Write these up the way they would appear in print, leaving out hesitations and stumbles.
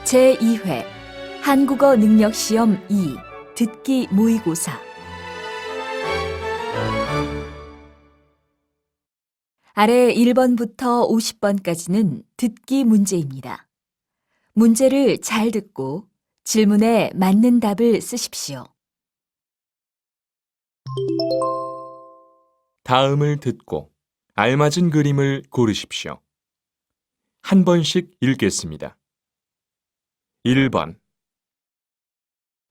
제2회 한국어 능력 시험 2 듣기 모의고사 아래 1번부터 50번까지는 듣기 문제입니다. 문제를 잘 듣고 질문에 맞는 답을 쓰십시오. 다음을 듣고 알맞은 그림을 고르십시오. 한 번씩 읽겠습니다. 1번,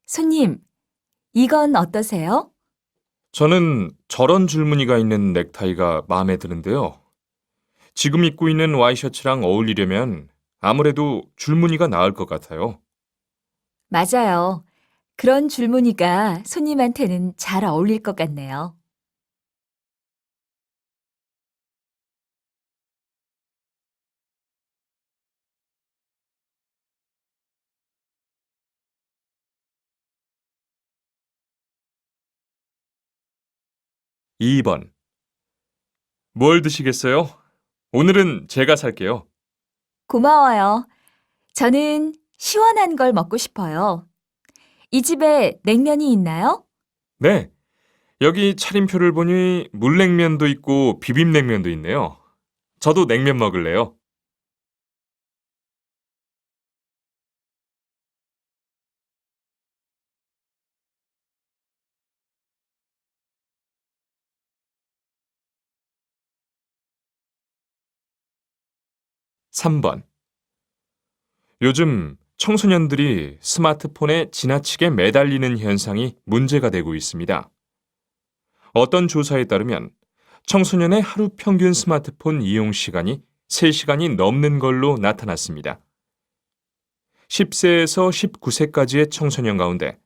손님, 이건 어떠세요? 저는 저런 줄무늬가 있는 넥타이가 마음에 드는데요. 지금 입고 있는 와이셔츠랑 어울리려면 아무래도 줄무늬가 나을 것 같아요. 맞아요. 그런 줄무늬가 손님한테는 잘 어울릴 것 같네요. 2번, 뭘 드시겠어요? 오늘은 제가 살게요. 고마워요. 저는 시원한 걸 먹고 싶어요. 이 집에 냉면이 있나요? 네, 여기 차림표를 보니 물냉면도 있고 비빔냉면도 있네요. 저도 냉면 먹을래요. 3번, 요즘 청소년들이 스마트폰에 지나치게 매달리는 현상이 문제가 되고 있습니다. 어떤 조사에 따르면 청소년의 하루 평균 스마트폰 이용 시간이 3시간이 넘는 걸로 나타났습니다. 10세에서 19세까지의 청소년 가운데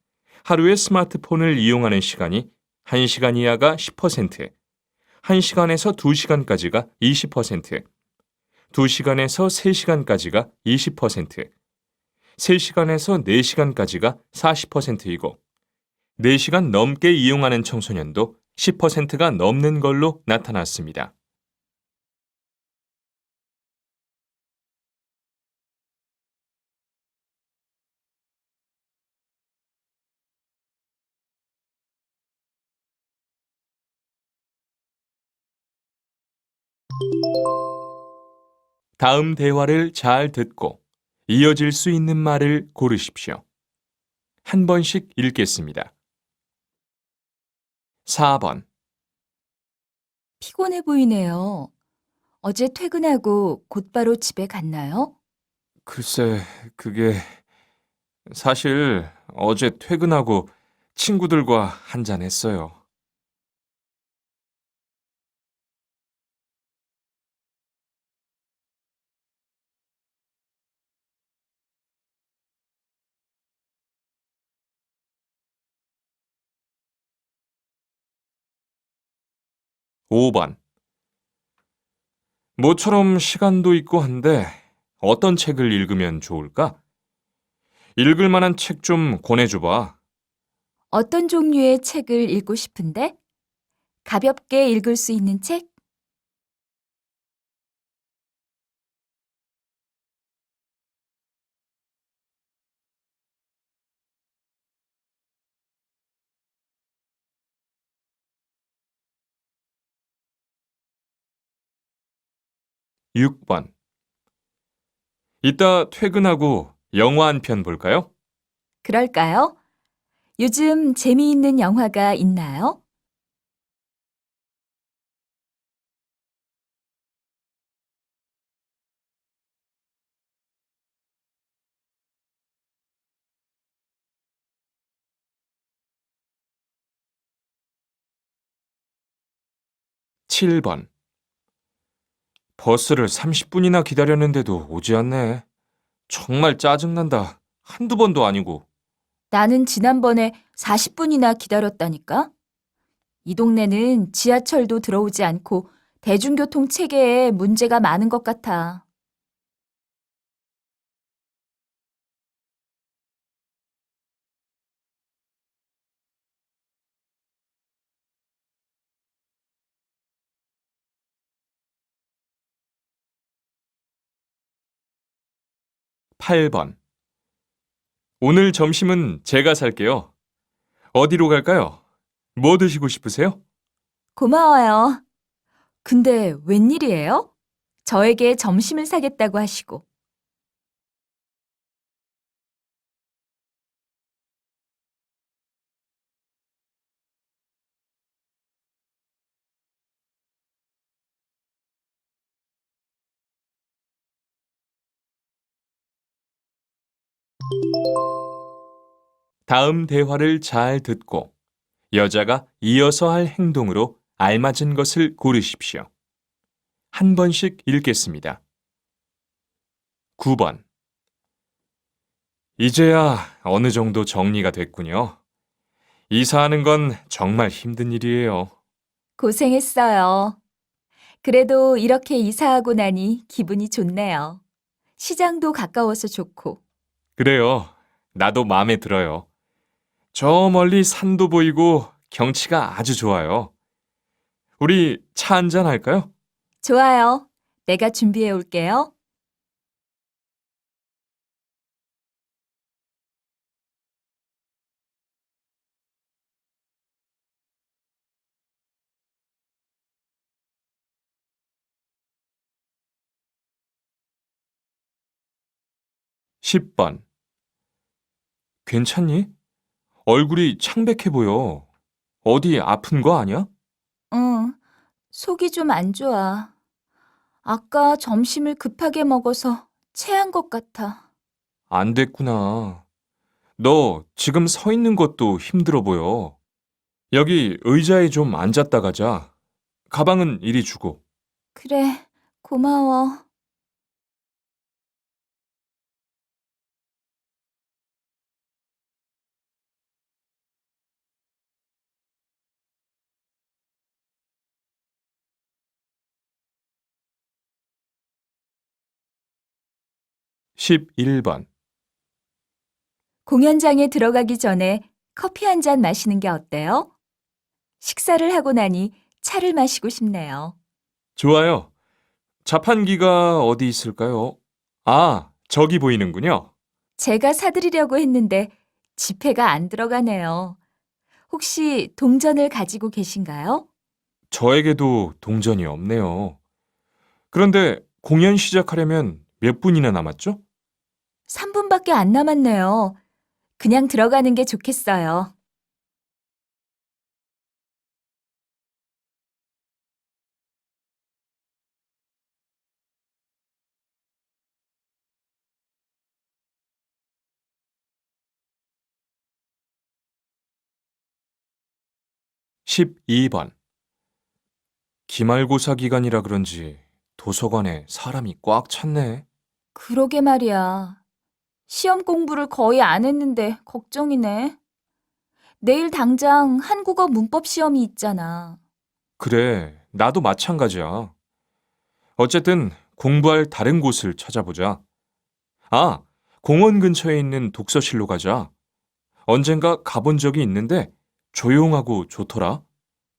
하루에 스마트폰을 이용하는 시간이 1시간 이하가 10%, 1시간에서 2시간까지가 20%, 2시간에서 3시간까지가 20%, 3시간에서 4시간까지가 40%이고 4시간 넘게 이용하는 청소년도 10%가 넘는 걸로 나타났습니다. 다음 대화를 잘 듣고 이어질 수 있는 말을 고르십시오. 한 번씩 읽겠습니다. 4번, 피곤해 보이네요. 어제 퇴근하고 곧바로 집에 갔나요? 글쎄, 그게 사실 어제 퇴근하고 친구들과 한잔 했어요. 5번, 모처럼 시간도 있고 한데 어떤 책을 읽으면 좋을까? 읽을 만한 책 좀 권해줘봐. 어떤 종류의 책을 읽고 싶은데? 가볍게 읽을 수 있는 책? 6번, 이따 퇴근하고 영화 한 편 볼까요? 그럴까요? 요즘 재미있는 영화가 있나요? 7번, 버스를 30분이나 기다렸는데도 오지 않네. 정말 짜증난다. 한두 번도 아니고. 나는 지난번에 40분이나 기다렸다니까? 이 동네는 지하철도 들어오지 않고 대중교통 체계에 문제가 많은 것 같아. 8번. 오늘 점심은 제가 살게요. 어디로 갈까요? 뭐 드시고 싶으세요? 고마워요. 근데 웬일이에요? 저에게 점심을 사겠다고 하시고. 다음 대화를 잘 듣고 여자가 이어서 할 행동으로 알맞은 것을 고르십시오. 한 번씩 읽겠습니다. 9번. 이제야 어느 정도 정리가 됐군요. 이사하는 건 정말 힘든 일이에요. 고생했어요. 그래도 이렇게 이사하고 나니 기분이 좋네요. 시장도 가까워서 좋고. 그래요. 나도 마음에 들어요. 저 멀리 산도 보이고 경치가 아주 좋아요. 우리 차 한잔 할까요? 좋아요. 내가 준비해 올게요. 10번. 괜찮니? 얼굴이 창백해 보여. 어디 아픈 거 아니야? 응, 속이 좀 안 좋아. 아까 점심을 급하게 먹어서 체한 것 같아. 안 됐구나. 너 지금 서 있는 것도 힘들어 보여. 여기 의자에 좀 앉았다 가자. 가방은 이리 주고. 그래, 고마워. 11번. 공연장에 들어가기 전에 커피 한 잔 마시는 게 어때요? 식사를 하고 나니 차를 마시고 싶네요. 좋아요. 자판기가 어디 있을까요? 아, 저기 보이는군요. 제가 사드리려고 했는데 지폐가 안 들어가네요. 혹시 동전을 가지고 계신가요? 저에게도 동전이 없네요. 그런데 공연 시작하려면 몇 분이나 남았죠? 3분밖에 안 남았네요. 그냥 들어가는 게 좋겠어요. 12번. 기말고사 기간이라 그런지 도서관에 사람이 꽉 찼네. 그러게 말이야. 시험 공부를 거의 안 했는데 걱정이네. 내일 당장 한국어 문법 시험이 있잖아. 그래, 나도 마찬가지야. 어쨌든 공부할 다른 곳을 찾아보자. 아, 공원 근처에 있는 독서실로 가자. 언젠가 가본 적이 있는데 조용하고 좋더라.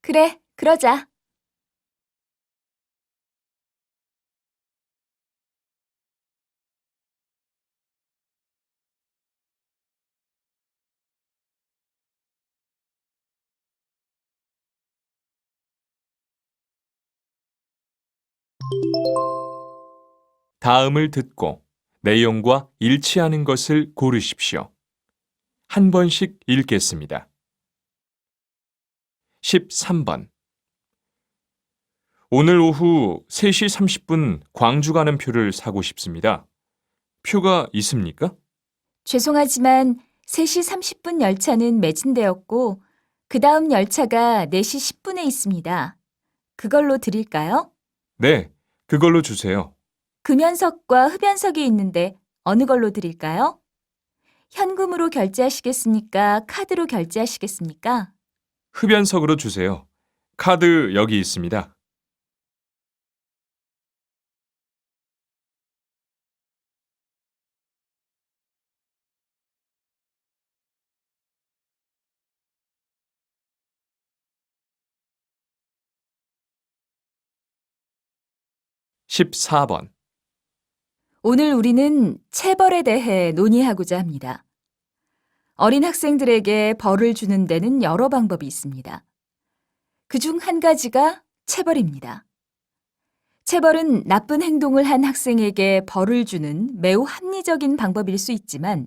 그래, 그러자. '다음을 듣고 내용과 일치하는 것을 고르십시오. 한 번씩 읽겠습니다. 13번. 오늘 오후 3시 30분 광주 가는 표를 사고 싶습니다. 표가 있습니까? 죄송하지만 3시 30분 열차는 매진되었고, 그 다음 열차가 4시 10분에 있습니다. 그걸로 드릴까요? 네, 그걸로 주세요. 금연석과 흡연석이 있는데 어느 걸로 드릴까요? 현금으로 결제하시겠습니까? 카드로 결제하시겠습니까? 흡연석으로 주세요. 카드 여기 있습니다. 14번. 오늘 우리는 체벌에 대해 논의하고자 합니다. 어린 학생들에게 벌을 주는 데는 여러 방법이 있습니다. 그중 한 가지가 체벌입니다. 체벌은 나쁜 행동을 한 학생에게 벌을 주는 매우 합리적인 방법일 수 있지만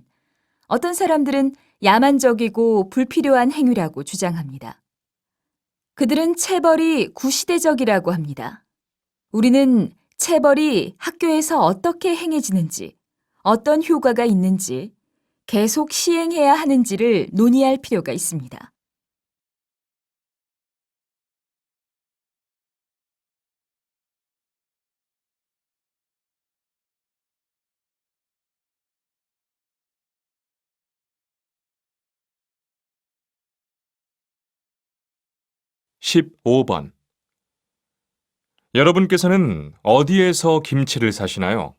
어떤 사람들은 야만적이고 불필요한 행위라고 주장합니다. 그들은 체벌이 구시대적이라고 합니다. 우리는 체벌이 학교에서 어떻게 행해지는지, 어떤 효과가 있는지, 계속 시행해야 하는지를 논의할 필요가 있습니다. 십오 번 여러분께서는 어디에서 김치를 사시나요?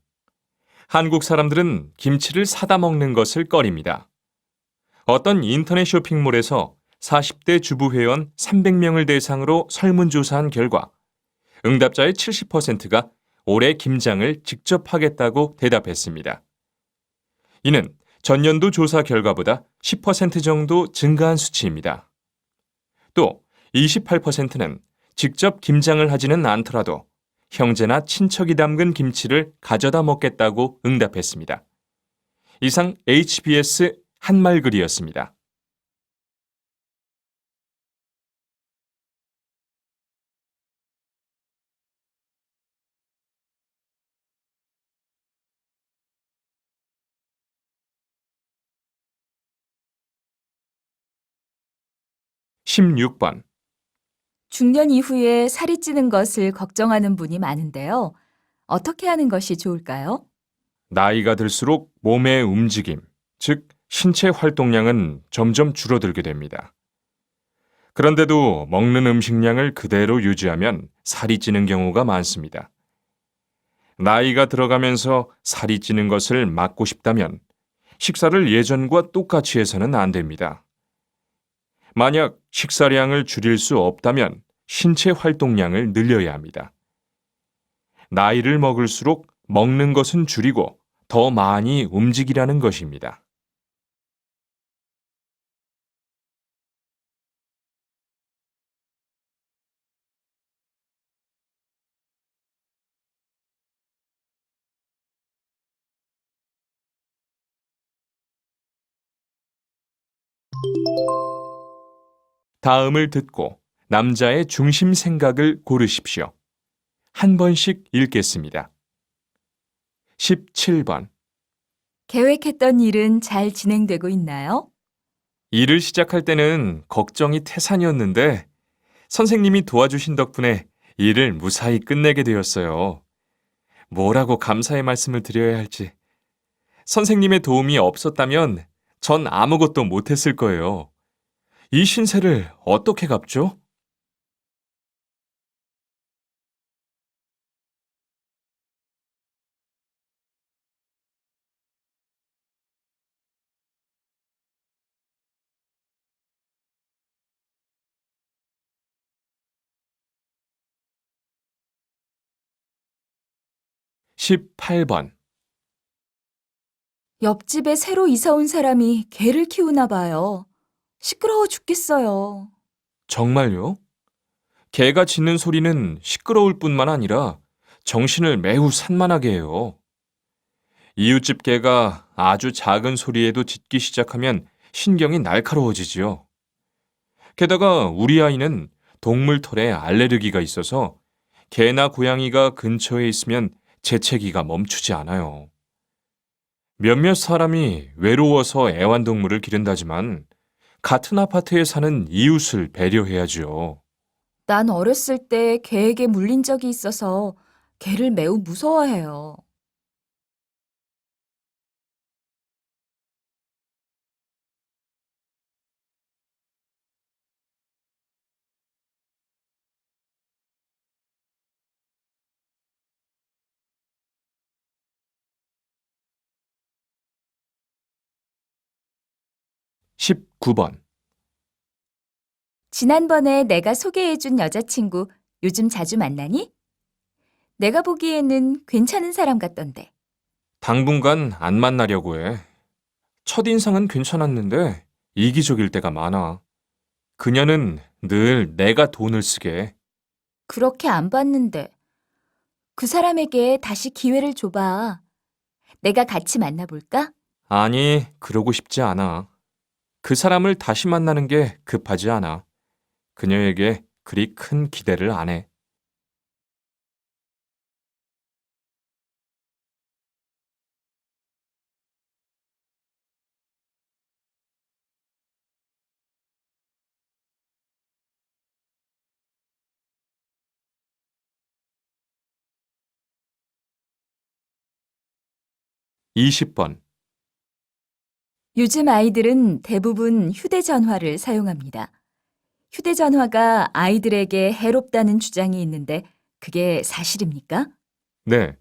한국 사람들은 김치를 사다 먹는 것을 꺼립니다. 어떤 인터넷 쇼핑몰에서 40대 주부 회원 300명을 대상으로 설문조사한 결과 응답자의 70%가 올해 김장을 직접 하겠다고 대답했습니다. 이는 전년도 조사 결과보다 10% 정도 증가한 수치입니다. 또 28%는 직접 김장을 하지는 않더라도 형제나 친척이 담근 김치를 가져다 먹겠다고 응답했습니다. 이상 HBS 한말글이었습니다. 십육 번 중년 이후에 살이 찌는 것을 걱정하는 분이 많은데요. 어떻게 하는 것이 좋을까요? 나이가 들수록 몸의 움직임, 즉 신체 활동량은 점점 줄어들게 됩니다. 그런데도 먹는 음식량을 그대로 유지하면 살이 찌는 경우가 많습니다. 나이가 들어가면서 살이 찌는 것을 막고 싶다면 식사를 예전과 똑같이 해서는 안 됩니다. 만약 식사량을 줄일 수 없다면 신체 활동량을 늘려야 합니다. 나이를 먹을수록 먹는 것은 줄이고 더 많이 움직이라는 것입니다. 다음을 듣고 남자의 중심 생각을 고르십시오. 한 번씩 읽겠습니다. 17번. 계획했던 일은 잘 진행되고 있나요? 일을 시작할 때는 걱정이 태산이었는데 선생님이 도와주신 덕분에 일을 무사히 끝내게 되었어요. 뭐라고 감사의 말씀을 드려야 할지. 선생님의 도움이 없었다면 전 아무것도 못했을 거예요. 이 신세를 어떻게 갚죠? 십팔 번. 옆집에 새로 이사 온 사람이 개를 키우나 봐요. 시끄러워 죽겠어요. 정말요? 개가 짖는 소리는 시끄러울 뿐만 아니라 정신을 매우 산만하게 해요. 이웃집 개가 아주 작은 소리에도 짖기 시작하면 신경이 날카로워지지요. 게다가 우리 아이는 동물 털에 알레르기가 있어서 개나 고양이가 근처에 있으면 재채기가 멈추지 않아요. 몇몇 사람이 외로워서 애완동물을 기른다지만 같은 아파트에 사는 이웃을 배려해야죠. 난 어렸을 때 개에게 물린 적이 있어서 개를 매우 무서워해요. 십구 번. 지난번에 내가 소개해준 여자친구 요즘 자주 만나니? 내가 보기에는 괜찮은 사람 같던데. 당분간 안 만나려고 해. 첫인상은 괜찮았는데 이기적일 때가 많아. 그녀는 늘 내가 돈을 쓰게 해. 그렇게 안 봤는데. 그 사람에게 다시 기회를 줘봐. 내가 같이 만나볼까? 아니, 그러고 싶지 않아. 그 사람을 다시 만나는 게 급하지 않아. 그녀에게 그리 큰 기대를 안 해. 20번. 요즘 아이들은 대부분 휴대전화를 사용합니다. 휴대전화가 아이들에게 해롭다는 주장이 있는데 그게 사실입니까? 네.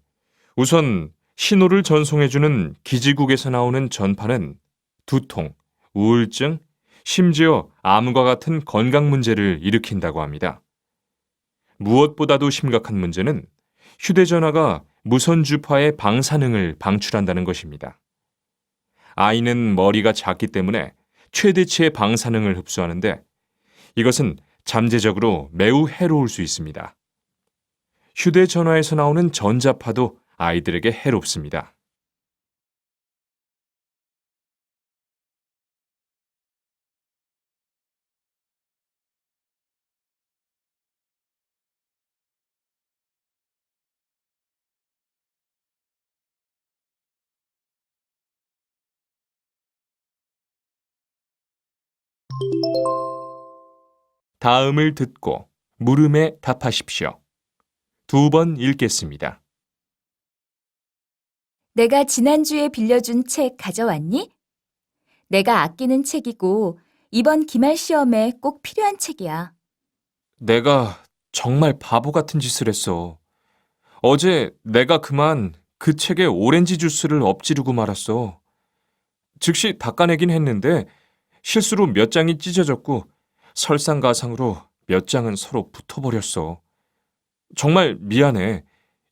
우선 신호를 전송해주는 기지국에서 나오는 전파는 두통, 우울증, 심지어 암과 같은 건강 문제를 일으킨다고 합니다. 무엇보다도 심각한 문제는 휴대전화가 무선 주파의 방사능을 방출한다는 것입니다. 아이는 머리가 작기 때문에 최대치의 방사능을 흡수하는데 이것은 잠재적으로 매우 해로울 수 있습니다. 휴대전화에서 나오는 전자파도 아이들에게 해롭습니다. 다음을 듣고 물음에 답하십시오. 2번 읽겠습니다. 내가 지난주에 빌려준 책 가져왔니? 내가 아끼는 책이고 이번 기말 시험에 꼭 필요한 책이야. 내가 정말 바보 같은 짓을 했어. 어제 내가 그만 그 책에 오렌지 주스를 엎지르고 말았어. 즉시 닦아내긴 했는데 실수로 몇 장이 찢어졌고 설상가상으로 몇 장은 서로 붙어버렸어. 정말 미안해.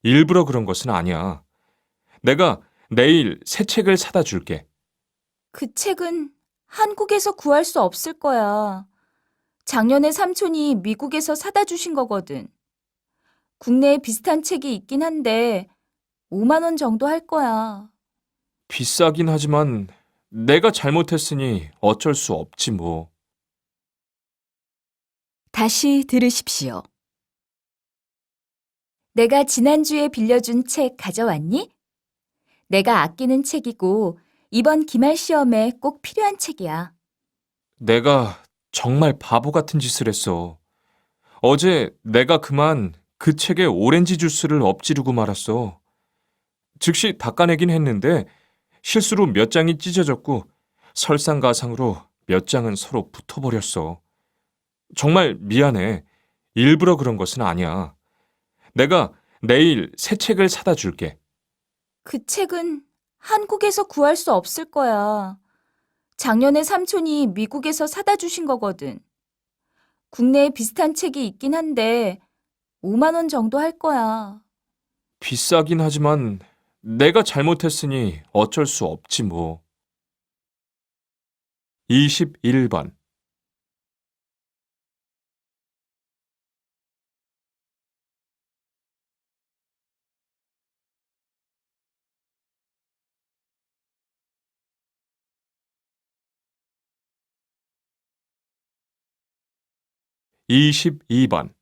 일부러 그런 것은 아니야. 내가 내일 새 책을 사다 줄게. 그 책은 한국에서 구할 수 없을 거야. 작년에 삼촌이 미국에서 사다 주신 거거든. 국내에 비슷한 책이 있긴 한데 5만 원 정도 할 거야. 비싸긴 하지만 내가 잘못했으니 어쩔 수 없지 뭐. 다시 들으십시오. 내가 지난주에 빌려준 책 가져왔니? 내가 아끼는 책이고 이번 기말 시험에 꼭 필요한 책이야. 내가 정말 바보 같은 짓을 했어. 어제 내가 그만 그 책에 오렌지 주스를 엎지르고 말았어. 즉시 닦아내긴 했는데 실수로 몇 장이 찢어졌고 설상가상으로 몇 장은 서로 붙어버렸어. 정말 미안해. 일부러 그런 것은 아니야. 내가 내일 새 책을 사다 줄게. 그 책은 한국에서 구할 수 없을 거야. 작년에 삼촌이 미국에서 사다 주신 거거든. 국내에 비슷한 책이 있긴 한데 5만 원 정도 할 거야. 비싸긴 하지만 내가 잘못했으니 어쩔 수 없지 뭐. 21번. 이십이 번.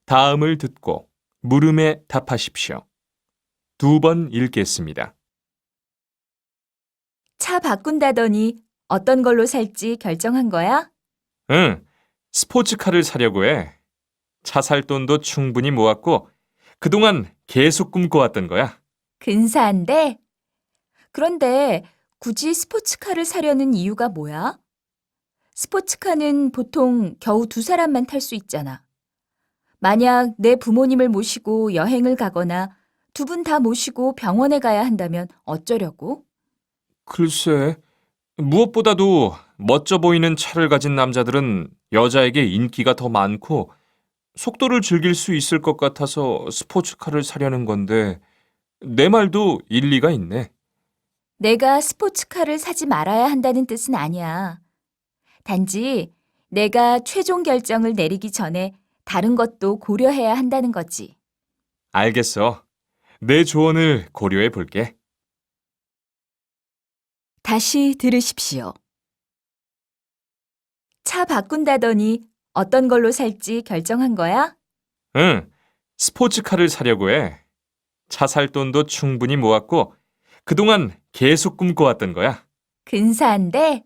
다음을 듣고 물음에 답하십시오. 2번 읽겠습니다. 차 바꾼다더니 어떤 걸로 살지 결정한 거야? 응, 스포츠카를 사려고 해. 차 살 돈도 충분히 모았고 그동안 계속 꿈꿔왔던 거야. 근사한데? 그런데 굳이 스포츠카를 사려는 이유가 뭐야? 스포츠카는 보통 겨우 두 사람만 탈 수 있잖아. 만약 내 부모님을 모시고 여행을 가거나 두 분 다 모시고 병원에 가야 한다면 어쩌려고? 글쎄, 무엇보다도 멋져 보이는 차를 가진 남자들은 여자에게 인기가 더 많고 속도를 즐길 수 있을 것 같아서 스포츠카를 사려는 건데 내 말도 일리가 있네. 내가 스포츠카를 사지 말아야 한다는 뜻은 아니야. 단지 내가 최종 결정을 내리기 전에 다른 것도 고려해야 한다는 거지. 알겠어. 내 조언을 고려해 볼게. 다시 들으십시오. 차 바꾼다더니 어떤 걸로 살지 결정한 거야? 응, 스포츠카를 사려고 해. 차 살 돈도 충분히 모았고 그동안 계속 꿈꿔왔던 거야. 근사한데?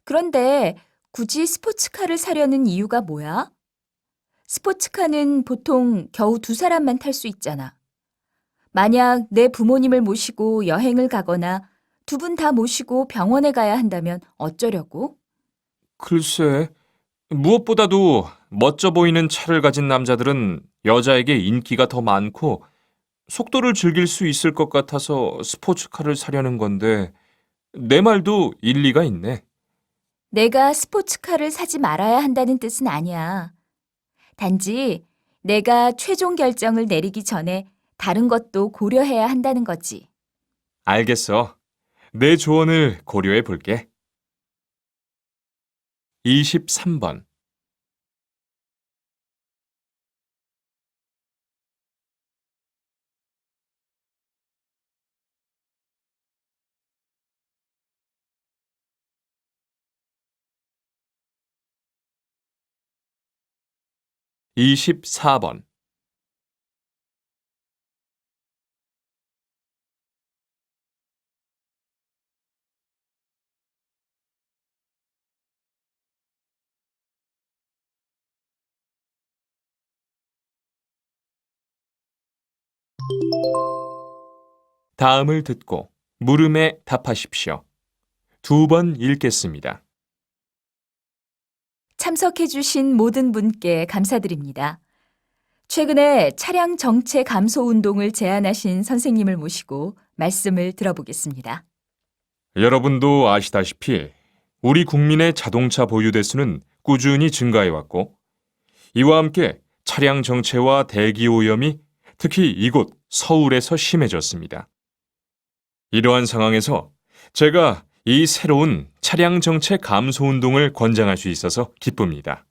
그런데 굳이 스포츠카를 사려는 이유가 뭐야? 스포츠카는 보통 겨우 두 사람만 탈 수 있잖아. 만약 내 부모님을 모시고 여행을 가거나 두 분 다 모시고 병원에 가야 한다면 어쩌려고? 글쎄, 무엇보다도 멋져 보이는 차를 가진 남자들은 여자에게 인기가 더 많고 속도를 즐길 수 있을 것 같아서 스포츠카를 사려는 건데 내 말도 일리가 있네. 내가 스포츠카를 사지 말아야 한다는 뜻은 아니야. 단지 내가 최종 결정을 내리기 전에 다른 것도 고려해야 한다는 거지. 알겠어. 내 조언을 고려해 볼게. 23번. 24번. '다음을 듣고 물음에 답하십시오. 2번 읽겠습니다. 참석해주신 모든 분께 감사드립니다. 최근에 차량 정체 감소 운동을 제안하신 선생님을 모시고 말씀을 들어보겠습니다. 여러분도 아시다시피 우리 국민의 자동차 보유 대수는 꾸준히 증가해 왔고 이와 함께 차량 정체와 대기 오염이 특히 이곳 서울에서 심해졌습니다. 이러한 상황에서 제가 이 새로운 차량 정체 감소 운동을 권장할 수 있어서 기쁩니다.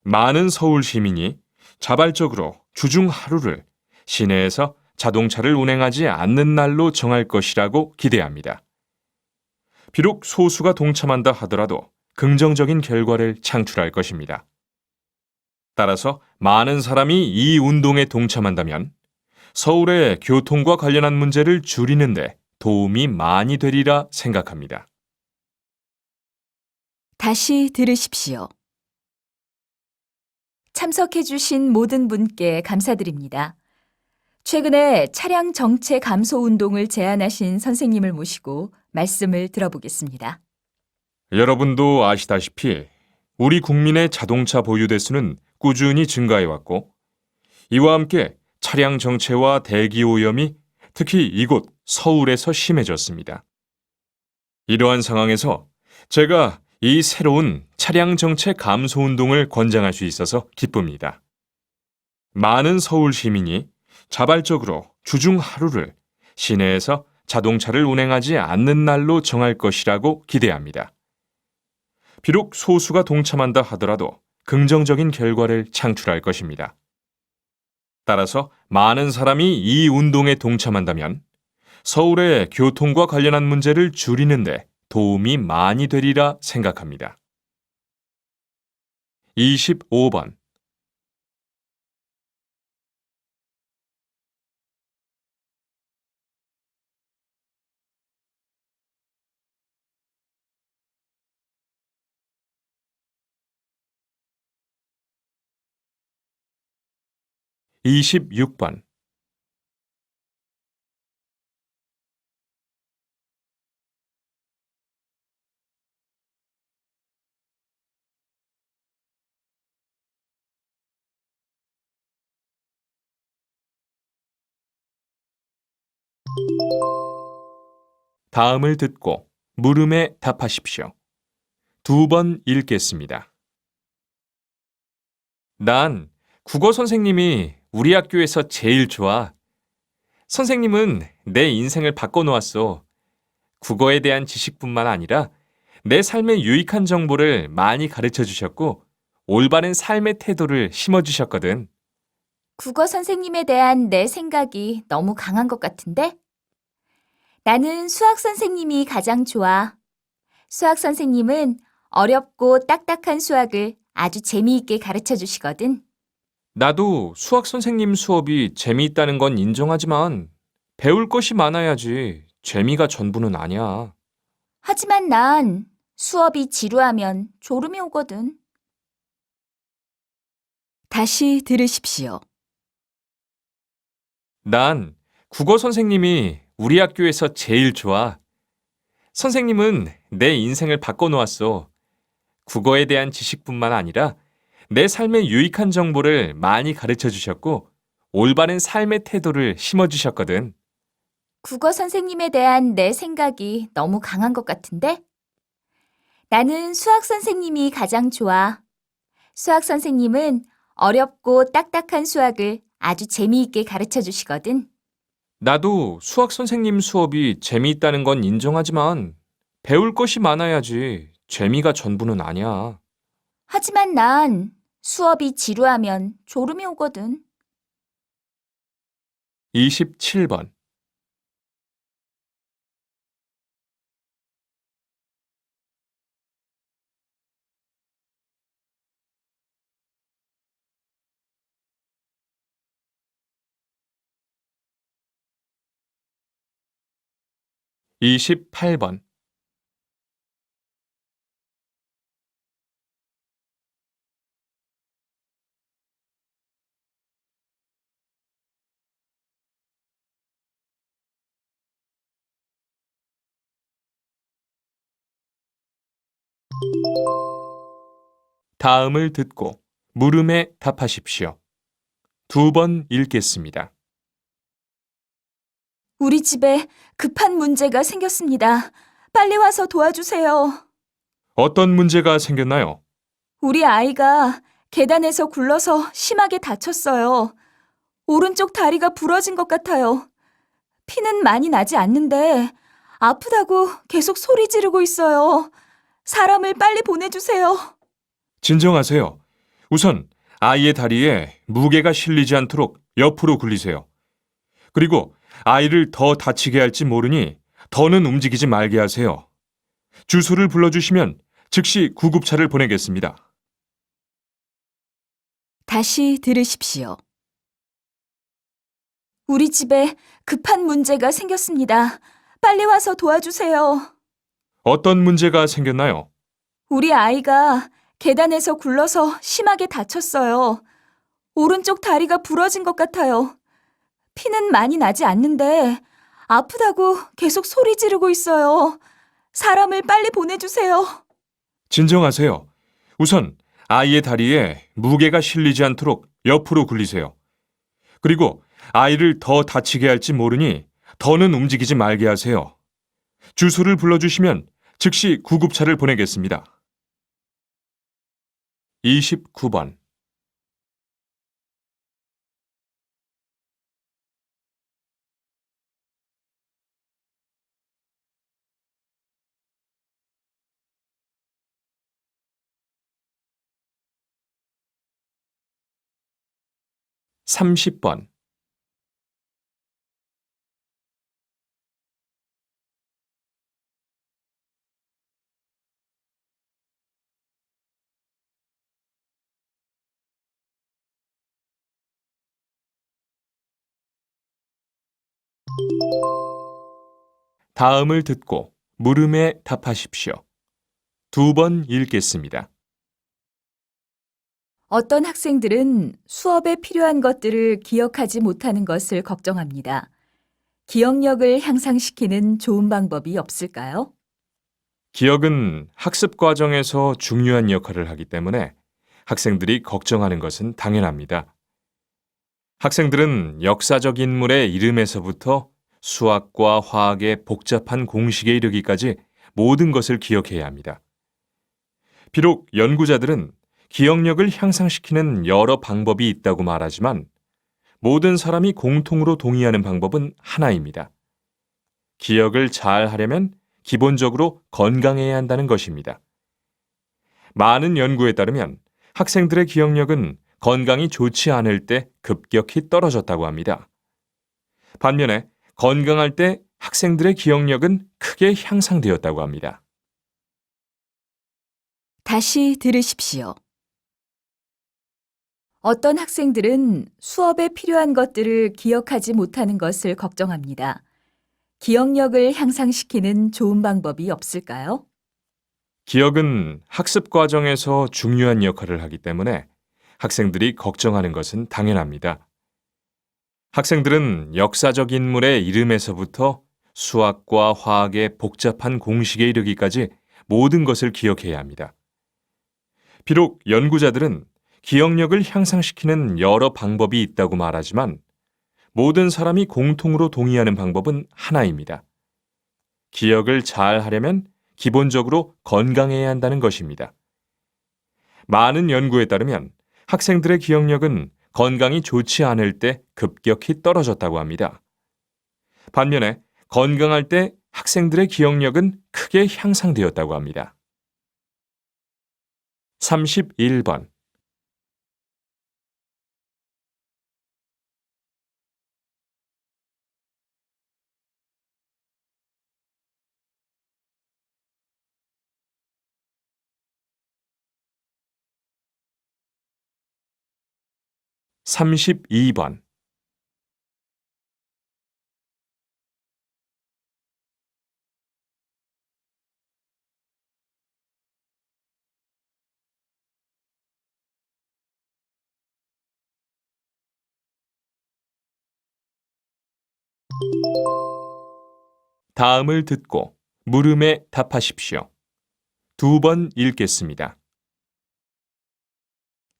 많은 서울 시민이 자발적으로 주중 하루를 시내에서 자동차를 운행하지 않는 날로 정할 것이라고 기대합니다. 비록 소수가 동참한다 하더라도 긍정적인 결과를 창출할 것입니다. 따라서 많은 사람이 이 운동에 동참한다면 서울의 교통과 관련한 문제를 줄이는데 도움이 많이 되리라 생각합니다. 다시 들으십시오. 참석해주신 모든 분께 감사드립니다. 최근에 차량 정체 감소 운동을 제안하신 선생님을 모시고 말씀을 들어보겠습니다. 여러분도 아시다시피 우리 국민의 자동차 보유 대수는 꾸준히 증가해 왔고 이와 함께 차량 정체와 대기 오염이 특히 이곳 서울에서 심해졌습니다. 이러한 상황에서 제가 이 새로운 차량 정체 감소 운동을 권장할 수 있어서 기쁩니다. 많은 서울 시민이 자발적으로 주중 하루를 시내에서 자동차를 운행하지 않는 날로 정할 것이라고 기대합니다. 비록 소수가 동참한다 하더라도 긍정적인 결과를 창출할 것입니다. 따라서 많은 사람이 이 운동에 동참한다면 서울의 교통과 관련한 문제를 줄이는데 도움이 많이 되리라 생각합니다. 25번. 이십육 번 다음을 듣고 물음에 답하십시오. 2번 읽겠습니다. 난 국어 선생님이 우리 학교에서 제일 좋아. 선생님은 내 인생을 바꿔놓았어. 국어에 대한 지식뿐만 아니라 내 삶에 유익한 정보를 많이 가르쳐 주셨고, 올바른 삶의 태도를 심어주셨거든. 국어 선생님에 대한 내 생각이 너무 강한 것 같은데? 나는 수학 선생님이 가장 좋아. 수학 선생님은 어렵고 딱딱한 수학을 아주 재미있게 가르쳐 주시거든. 나도 수학 선생님 수업이 재미있다는 건 인정하지만 배울 것이 많아야지 재미가 전부는 아니야. 하지만 난 수업이 지루하면 졸음이 오거든. 다시 들으십시오. 난 국어 선생님이 우리 학교에서 제일 좋아. 선생님은 내 인생을 바꿔놓았어. 국어에 대한 지식뿐만 아니라 내 삶에 유익한 정보를 많이 가르쳐 주셨고, 올바른 삶의 태도를 심어주셨거든. 국어 선생님에 대한 내 생각이 너무 강한 것 같은데? 나는 수학 선생님이 가장 좋아. 수학 선생님은 어렵고 딱딱한 수학을 아주 재미있게 가르쳐 주시거든. 나도 수학 선생님 수업이 재미있다는 건 인정하지만 배울 것이 많아야지 재미가 전부는 아니야. 하지만 난 수업이 지루하면 졸음이 오거든. 27번. (28번) 다음을 듣고 물음에 답하십시오. 2번 읽겠습니다. 우리 집에 급한 문제가 생겼습니다. 빨리 와서 도와주세요. 어떤 문제가 생겼나요? 우리 아이가 계단에서 굴러서 심하게 다쳤어요. 오른쪽 다리가 부러진 것 같아요. 피는 많이 나지 않는데 아프다고 계속 소리 지르고 있어요. 사람을 빨리 보내주세요. 진정하세요. 우선 아이의 다리에 무게가 실리지 않도록 옆으로 굴리세요. 그리고 아이를 더 다치게 할지 모르니 더는 움직이지 말게 하세요. 주소를 불러주시면 즉시 구급차를 보내겠습니다. 다시 들으십시오. 우리 집에 급한 문제가 생겼습니다. 빨리 와서 도와주세요. 어떤 문제가 생겼나요? 우리 아이가 계단에서 굴러서 심하게 다쳤어요. 오른쪽 다리가 부러진 것 같아요. 피는 많이 나지 않는데 아프다고 계속 소리 지르고 있어요. 사람을 빨리 보내주세요. 진정하세요. 우선 아이의 다리에 무게가 실리지 않도록 옆으로 굴리세요. 그리고 아이를 더 다치게 할지 모르니 더는 움직이지 말게 하세요. 주소를 불러주시면 즉시 구급차를 보내겠습니다. 29번. (30번) 다음을 듣고 물음에 답하십시오. 2번 읽겠습니다. 어떤 학생들은 수업에 필요한 것들을 기억하지 못하는 것을 걱정합니다. 기억력을 향상시키는 좋은 방법이 없을까요? 기억은 학습 과정에서 중요한 역할을 하기 때문에 학생들이 걱정하는 것은 당연합니다. 학생들은 역사적 인물의 이름에서부터 수학과 화학의 복잡한 공식에 이르기까지 모든 것을 기억해야 합니다. 비록 연구자들은 기억력을 향상시키는 여러 방법이 있다고 말하지만 모든 사람이 공통으로 동의하는 방법은 하나입니다. 기억을 잘 하려면 기본적으로 건강해야 한다는 것입니다. 많은 연구에 따르면 학생들의 기억력은 건강이 좋지 않을 때 급격히 떨어졌다고 합니다. 반면에 건강할 때 학생들의 기억력은 크게 향상되었다고 합니다. 다시 들으십시오. 어떤 학생들은 수업에 필요한 것들을 기억하지 못하는 것을 걱정합니다. 기억력을 향상시키는 좋은 방법이 없을까요? 기억은 학습 과정에서 중요한 역할을 하기 때문에 학생들이 걱정하는 것은 당연합니다. 학생들은 역사적 인물의 이름에서부터 수학과 화학의 복잡한 공식에 이르기까지 모든 것을 기억해야 합니다. 비록 연구자들은 기억력을 향상시키는 여러 방법이 있다고 말하지만 모든 사람이 공통으로 동의하는 방법은 하나입니다. 기억을 잘 하려면 기본적으로 건강해야 한다는 것입니다. 많은 연구에 따르면 학생들의 기억력은 건강이 좋지 않을 때 급격히 떨어졌다고 합니다. 반면에 건강할 때 학생들의 기억력은 크게 향상되었다고 합니다. 31번. 32번. 다음을 듣고 물음에 답하십시오. 2번 읽겠습니다.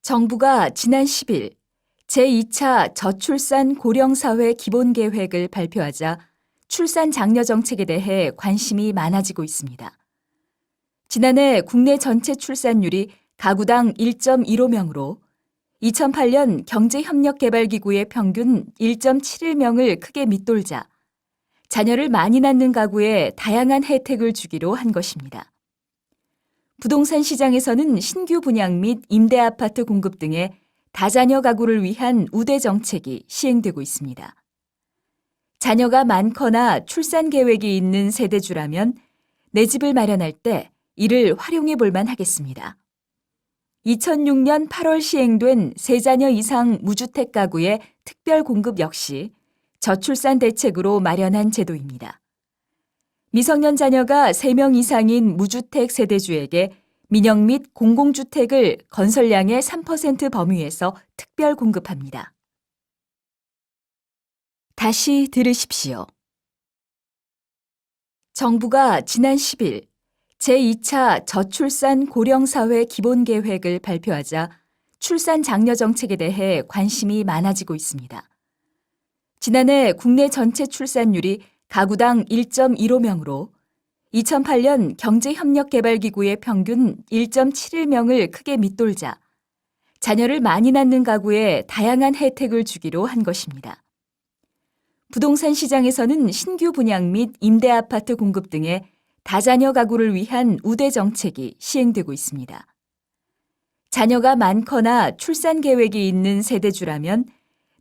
정부가 지난 10일 제2차 저출산 고령사회 기본계획을 발표하자 출산 장려 정책에 대해 관심이 많아지고 있습니다. 지난해 국내 전체 출산율이 가구당 1.15명으로 2008년 경제협력개발기구의 평균 1.71명을 크게 밑돌자 자녀를 많이 낳는 가구에 다양한 혜택을 주기로 한 것입니다. 부동산 시장에서는 신규 분양 및 임대 아파트 공급 등의 다자녀 가구를 위한 우대 정책이 시행되고 있습니다. 자녀가 많거나 출산 계획이 있는 세대주라면 내 집을 마련할 때 이를 활용해 볼 만하겠습니다. 2006년 8월 시행된 세자녀 이상 무주택 가구의 특별 공급 역시 저출산 대책으로 마련한 제도입니다. 미성년 자녀가 3명 이상인 무주택 세대주에게 민영 및 공공주택을 건설량의 3% 범위에서 특별 공급합니다. 다시 들으십시오. 정부가 지난 10일 제2차 저출산 고령사회 기본계획을 발표하자 출산 장려 정책에 대해 관심이 많아지고 있습니다. 지난해 국내 전체 출산율이 가구당 1.15명으로 2008년 경제협력개발기구의 평균 1.71명을 크게 밑돌자 자녀를 많이 낳는 가구에 다양한 혜택을 주기로 한 것입니다. 부동산 시장에서는 신규 분양 및 임대 아파트 공급 등의 다자녀 가구를 위한 우대 정책이 시행되고 있습니다. 자녀가 많거나 출산 계획이 있는 세대주라면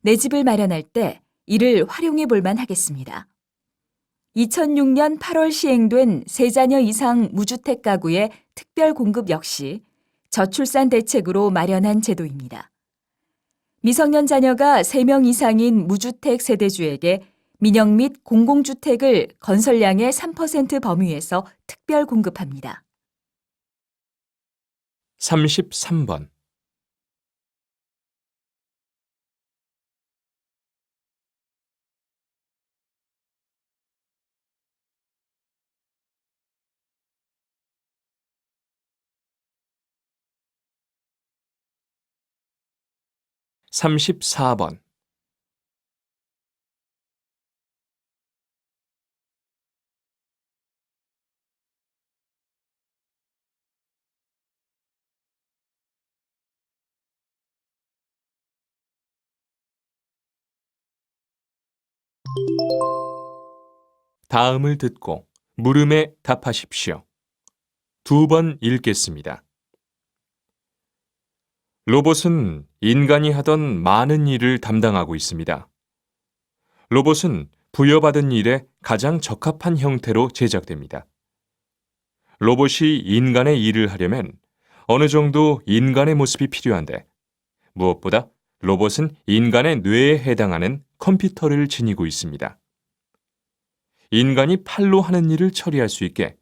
내 집을 마련할 때 이를 활용해 볼 만하겠습니다. 2006년 8월 시행된 세자녀 이상 무주택 가구의 특별 공급 역시 저출산 대책으로 마련한 제도입니다. 미성년 자녀가 3명 이상인 무주택 세대주에게 민영 및 공공주택을 건설량의 3% 범위에서 특별 공급합니다. 33번. 34번. 다음을 듣고 물음에 답하십시오. 2번 읽겠습니다. 로봇은 인간이 하던 많은 일을 담당하고 있습니다. 로봇은 부여받은 일에 가장 적합한 형태로 제작됩니다. 로봇이 인간의 일을 하려면 어느 정도 인간의 모습이 필요한데, 무엇보다 로봇은 인간의 뇌에 해당하는 컴퓨터를 지니고 있습니다. 인간이 팔로 하는 일을 처리할 수 있게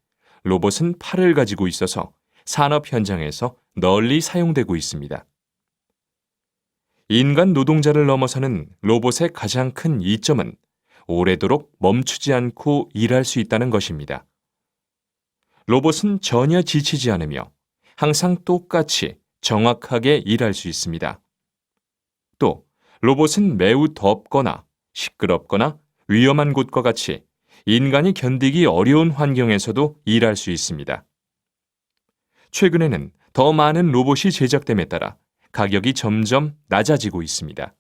로봇은 팔을 가지고 있어서 산업 현장에서 널리 사용되고 있습니다. 인간 노동자를 넘어서는 로봇의 가장 큰 이점은 오래도록 멈추지 않고 일할 수 있다는 것입니다. 로봇은 전혀 지치지 않으며 항상 똑같이 정확하게 일할 수 있습니다. 또 로봇은 매우 덥거나 시끄럽거나 위험한 곳과 같이 인간이 견디기 어려운 환경에서도 일할 수 있습니다. 최근에는 더 많은 로봇이 제작됨에 따라 가격이 점점 낮아지고 있습니다.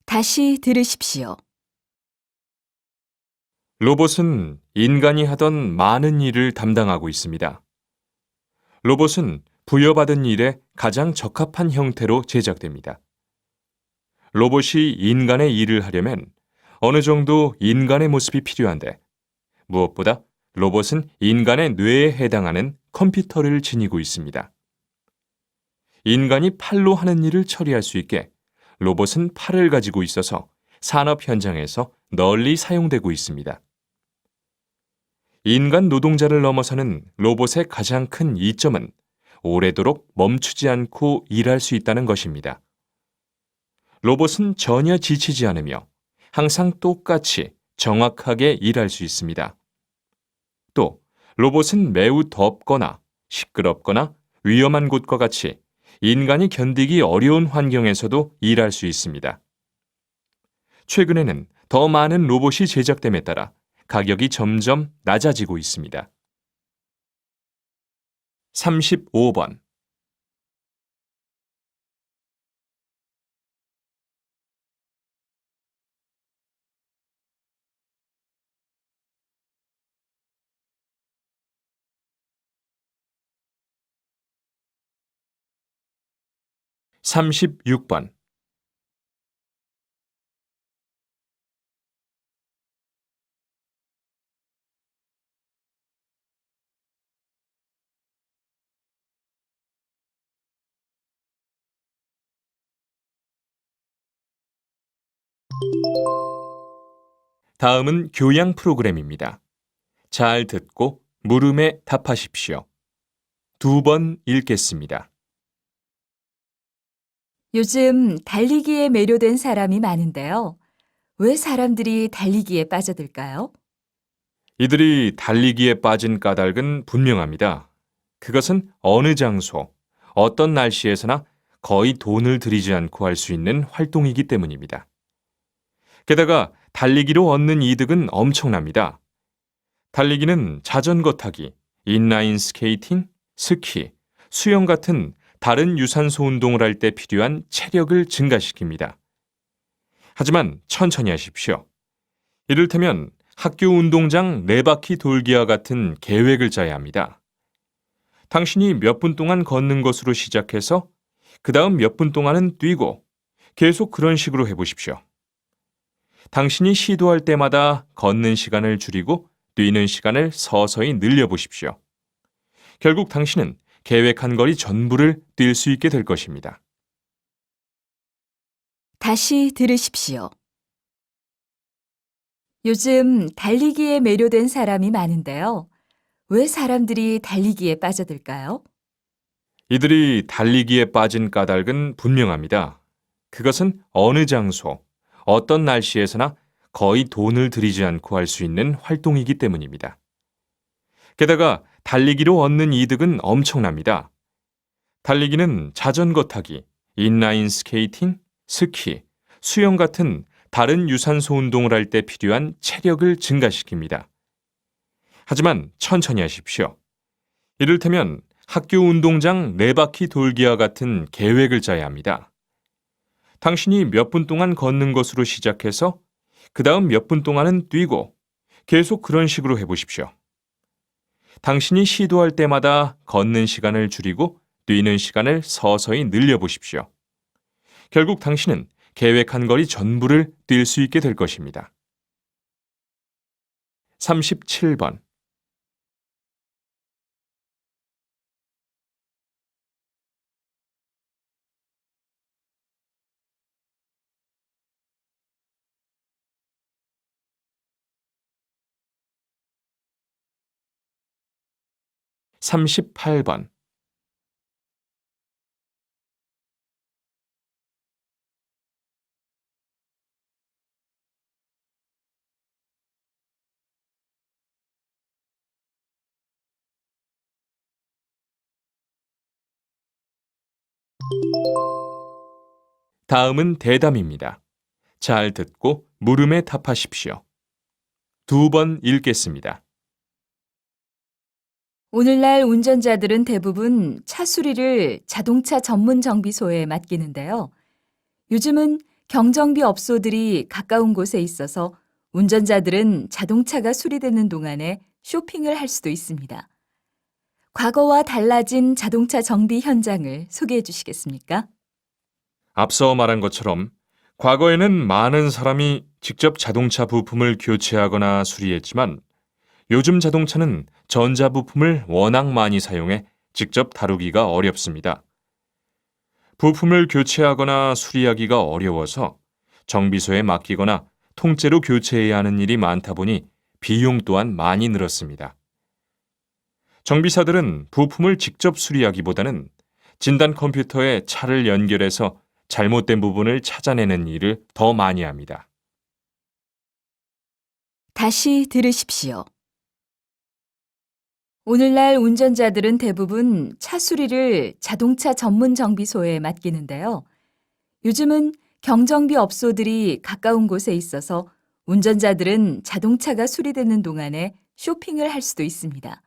다시 들으십시오. 로봇은 인간이 하던 많은 일을 담당하고 있습니다. 로봇은 부여받은 일에 가장 적합한 형태로 제작됩니다. 로봇이 인간의 일을 하려면 어느 정도 인간의 모습이 필요한데, 무엇보다 로봇은 인간의 뇌에 해당하는 컴퓨터를 지니고 있습니다. 인간이 팔로 하는 일을 처리할 수 있게 로봇은 팔을 가지고 있어서 산업 현장에서 널리 사용되고 있습니다. 인간 노동자를 넘어서는 로봇의 가장 큰 이점은 오래도록 멈추지 않고 일할 수 있다는 것입니다. 로봇은 전혀 지치지 않으며 항상 똑같이 정확하게 일할 수 있습니다. 또 로봇은 매우 덥거나 시끄럽거나 위험한 곳과 같이 인간이 견디기 어려운 환경에서도 일할 수 있습니다. 최근에는 더 많은 로봇이 제작됨에 따라 가격이 점점 낮아지고 있습니다. 35번. (36번) 다음은 교양 프로그램입니다. 잘 듣고 물음에 답하십시오. 2번 읽겠습니다. 요즘 달리기에 매료된 사람이 많은데요. 왜 사람들이 달리기에 빠져들까요? 이들이 달리기에 빠진 까닭은 분명합니다. 그것은 어느 장소, 어떤 날씨에서나 거의 돈을 들이지 않고 할 수 있는 활동이기 때문입니다. 게다가 달리기로 얻는 이득은 엄청납니다. 달리기는 자전거 타기, 인라인 스케이팅, 스키, 수영 같은 다른 유산소 운동을 할 때 필요한 체력을 증가시킵니다. 하지만 천천히 하십시오. 이를테면 학교 운동장 4바퀴 돌기와 같은 계획을 짜야 합니다. 당신이 몇 분 동안 걷는 것으로 시작해서 그 다음 몇 분 동안은 뛰고 계속 그런 식으로 해보십시오. 당신이 시도할 때마다 걷는 시간을 줄이고 뛰는 시간을 서서히 늘려보십시오. 결국 당신은 계획한 거리 전부를 뛸 수 있게 될 것입니다. 다시 들으십시오. 요즘 달리기에 매료된 사람이 많은데요. 왜 사람들이 달리기에 빠져들까요? 이들이 달리기에 빠진 까닭은 분명합니다. 그것은 어느 장소, 어떤 날씨에서나 거의 돈을 들이지 않고 할 수 있는 활동이기 때문입니다. 게다가 달리기로 얻는 이득은 엄청납니다. 달리기는 자전거 타기, 인라인 스케이팅, 스키, 수영 같은 다른 유산소 운동을 할 때 필요한 체력을 증가시킵니다. 하지만 천천히 하십시오. 이를테면 학교 운동장 4바퀴 돌기와 같은 계획을 짜야 합니다. 당신이 몇 분 동안 걷는 것으로 시작해서 그 다음 몇 분 동안은 뛰고 계속 그런 식으로 해보십시오. 당신이 시도할 때마다 걷는 시간을 줄이고 뛰는 시간을 서서히 늘려보십시오. 결국 당신은 계획한 거리 전부를 뛸 수 있게 될 것입니다. 37번. 삼십팔 번. 다음은 대담입니다. 잘 듣고 물음에 답하십시오. 2번 읽겠습니다. 오늘날 운전자들은 대부분 차 수리를 자동차 전문 정비소에 맡기는데요. 요즘은 경정비 업소들이 가까운 곳에 있어서 운전자들은 자동차가 수리되는 동안에 쇼핑을 할 수도 있습니다. 과거와 달라진 자동차 정비 현장을 소개해 주시겠습니까? 앞서 말한 것처럼 과거에는 많은 사람이 직접 자동차 부품을 교체하거나 수리했지만 요즘 자동차는 전자부품을 워낙 많이 사용해 직접 다루기가 어렵습니다. 부품을 교체하거나 수리하기가 어려워서 정비소에 맡기거나 통째로 교체해야 하는 일이 많다 보니 비용 또한 많이 늘었습니다. 정비사들은 부품을 직접 수리하기보다는 진단 컴퓨터에 차를 연결해서 잘못된 부분을 찾아내는 일을 더 많이 합니다. 다시 들으십시오. 오늘날 운전자들은 대부분 차 수리를 자동차 전문 정비소에 맡기는데요. 요즘은 경정비 업소들이 가까운 곳에 있어서 운전자들은 자동차가 수리되는 동안에 쇼핑을 할 수도 있습니다.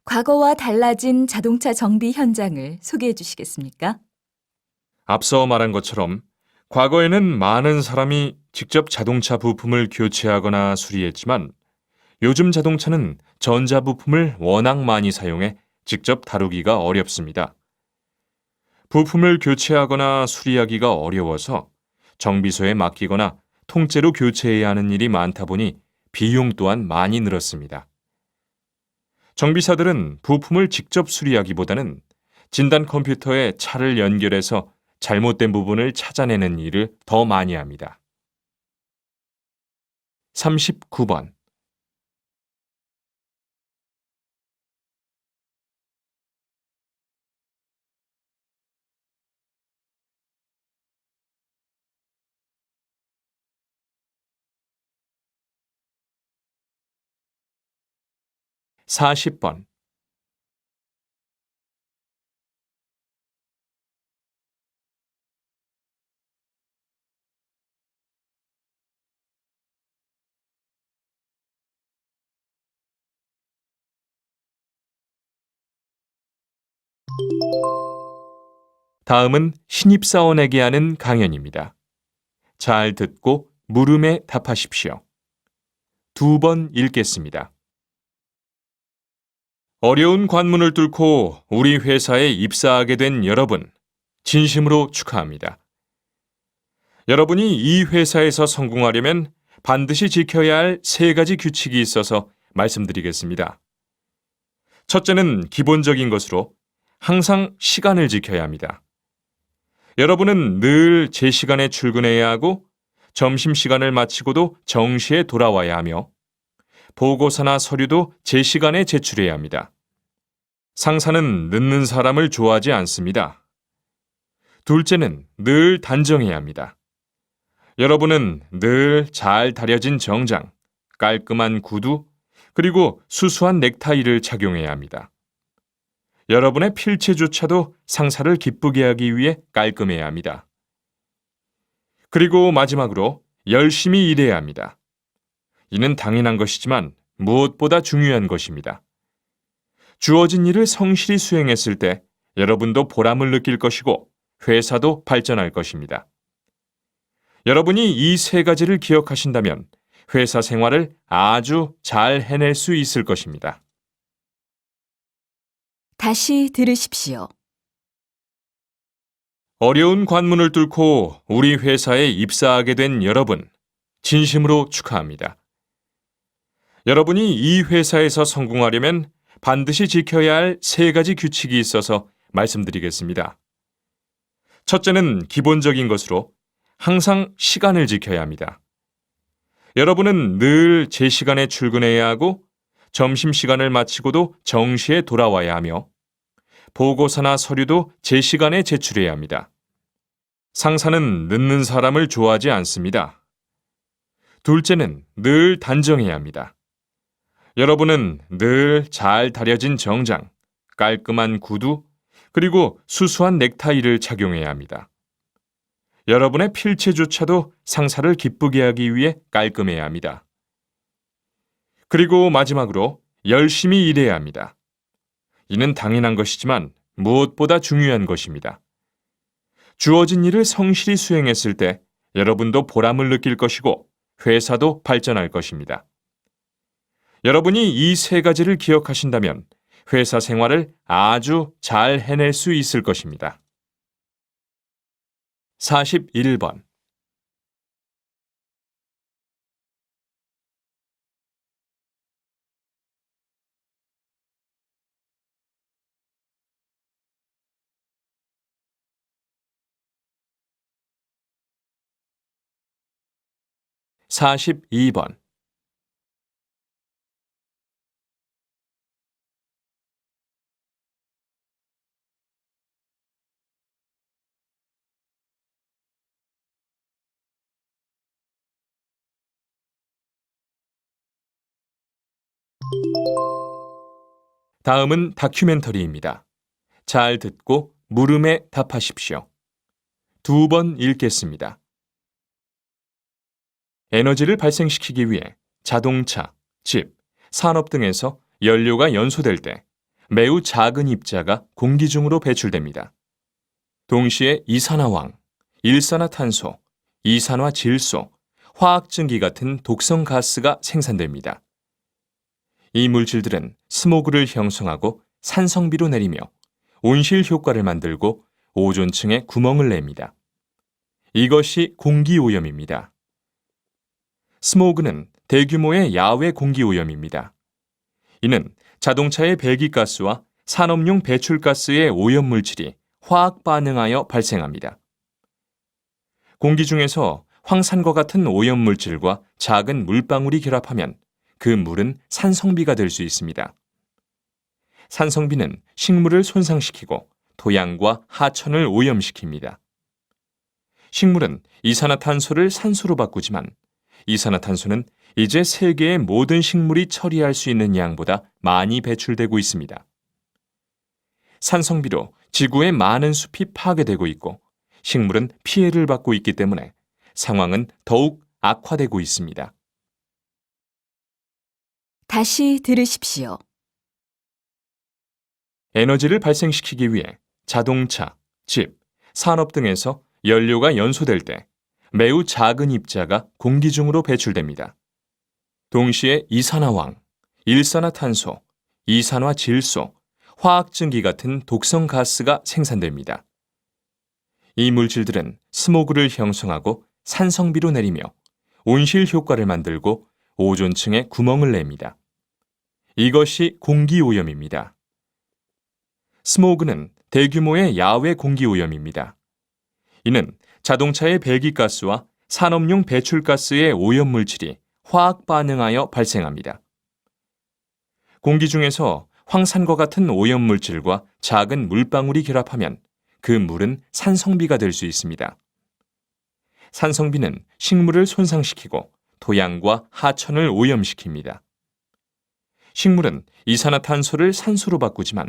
과거와 달라진 자동차 정비 현장을 소개해 주시겠습니까? 앞서 말한 것처럼 과거에는 많은 사람이 직접 자동차 부품을 교체하거나 수리했지만 요즘 자동차는 전자부품을 워낙 많이 사용해 직접 다루기가 어렵습니다. 부품을 교체하거나 수리하기가 어려워서 정비소에 맡기거나 통째로 교체해야 하는 일이 많다 보니 비용 또한 많이 늘었습니다. 정비사들은 부품을 직접 수리하기보다는 진단 컴퓨터에 차를 연결해서 잘못된 부분을 찾아내는 일을 더 많이 합니다. 39번. 사십 번. 다음은 신입사원에게 하는 강연입니다. 잘 듣고 물음에 답하십시오. 2번 읽겠습니다. 어려운 관문을 뚫고 우리 회사에 입사하게 된 여러분, 진심으로 축하합니다. 여러분이 이 회사에서 성공하려면 반드시 지켜야 할 3가지 규칙이 있어서 말씀드리겠습니다. 첫째는 기본적인 것으로 항상 시간을 지켜야 합니다. 여러분은 늘 제 시간에 출근해야 하고 점심시간을 마치고도 정시에 돌아와야 하며 보고서나 서류도 제 시간에 제출해야 합니다. 상사는 늦는 사람을 좋아하지 않습니다. 둘째는 늘 단정해야 합니다. 여러분은 늘 잘 다려진 정장, 깔끔한 구두, 그리고 수수한 넥타이를 착용해야 합니다. 여러분의 필체조차도 상사를 기쁘게 하기 위해 깔끔해야 합니다. 그리고 마지막으로 열심히 일해야 합니다. 이는 당연한 것이지만 무엇보다 중요한 것입니다. 주어진 일을 성실히 수행했을 때 여러분도 보람을 느낄 것이고 회사도 발전할 것입니다. 여러분이 이 세 가지를 기억하신다면 회사 생활을 아주 잘 해낼 수 있을 것입니다. 다시 들으십시오. 어려운 관문을 뚫고 우리 회사에 입사하게 된 여러분, 진심으로 축하합니다. 여러분이 이 회사에서 성공하려면 반드시 지켜야 할 세 가지 규칙이 있어서 말씀드리겠습니다. 첫째는 기본적인 것으로 항상 시간을 지켜야 합니다. 여러분은 늘 제 시간에 출근해야 하고 점심시간을 마치고도 정시에 돌아와야 하며 보고서나 서류도 제 시간에 제출해야 합니다. 상사는 늦는 사람을 좋아하지 않습니다. 둘째는 늘 단정해야 합니다. 여러분은 늘 잘 다려진 정장, 깔끔한 구두, 그리고 수수한 넥타이를 착용해야 합니다. 여러분의 필체조차도 상사를 기쁘게 하기 위해 깔끔해야 합니다. 그리고 마지막으로 열심히 일해야 합니다. 이는 당연한 것이지만 무엇보다 중요한 것입니다. 주어진 일을 성실히 수행했을 때 여러분도 보람을 느낄 것이고 회사도 발전할 것입니다. 여러분이 이 세 가지를 기억하신다면 회사 생활을 아주 잘 해낼 수 있을 것입니다. 41번. 사십이 번. '다음은 다큐멘터리입니다. 잘 듣고 물음에 답하십시오. 2번 읽겠습니다. 에너지를 발생시키기 위해 자동차, 집, 산업 등에서 연료가 연소될 때 매우 작은 입자가 공기 중으로 배출됩니다. 동시에 이산화황, 일산화탄소, 이산화질소, 화학증기 같은 독성 가스가 생산됩니다. 이 물질들은 스모그를 형성하고 산성비로 내리며 온실 효과를 만들고 오존층에 구멍을 냅니다. 이것이 공기오염입니다. 스모그는 대규모의 야외 공기오염입니다. 이는 자동차의 배기가스와 산업용 배출가스의 오염물질이 화학 반응하여 발생합니다. 공기 중에서 황산과 같은 오염물질과 작은 물방울이 결합하면 그 물은 산성비가 될 수 있습니다. 산성비는 식물을 손상시키고 토양과 하천을 오염시킵니다. 식물은 이산화탄소를 산소로 바꾸지만 이산화탄소는 이제 세계의 모든 식물이 처리할 수 있는 양보다 많이 배출되고 있습니다. 산성비로 지구의 많은 숲이 파괴되고 있고 식물은 피해를 받고 있기 때문에 상황은 더욱 악화되고 있습니다. 다시 들으십시오. 에너지를 발생시키기 위해 자동차, 집, 산업 등에서 연료가 연소될 때 매우 작은 입자가 공기 중으로 배출됩니다. 동시에 이산화황, 일산화탄소, 이산화질소, 화학증기 같은 독성 가스가 생산됩니다. 이 물질들은 스모그를 형성하고 산성비로 내리며 온실 효과를 만들고 오존층에 구멍을 냅니다. 이것이 공기오염입니다. 스모그는 대규모의 야외 공기오염입니다. 이는 자동차의 배기가스와 산업용 배출가스의 오염물질이 화학 반응하여 발생합니다. 공기 중에서 황산과 같은 오염물질과 작은 물방울이 결합하면 그 물은 산성비가 될 수 있습니다. 산성비는 식물을 손상시키고 토양과 하천을 오염시킵니다. 식물은 이산화탄소를 산소로 바꾸지만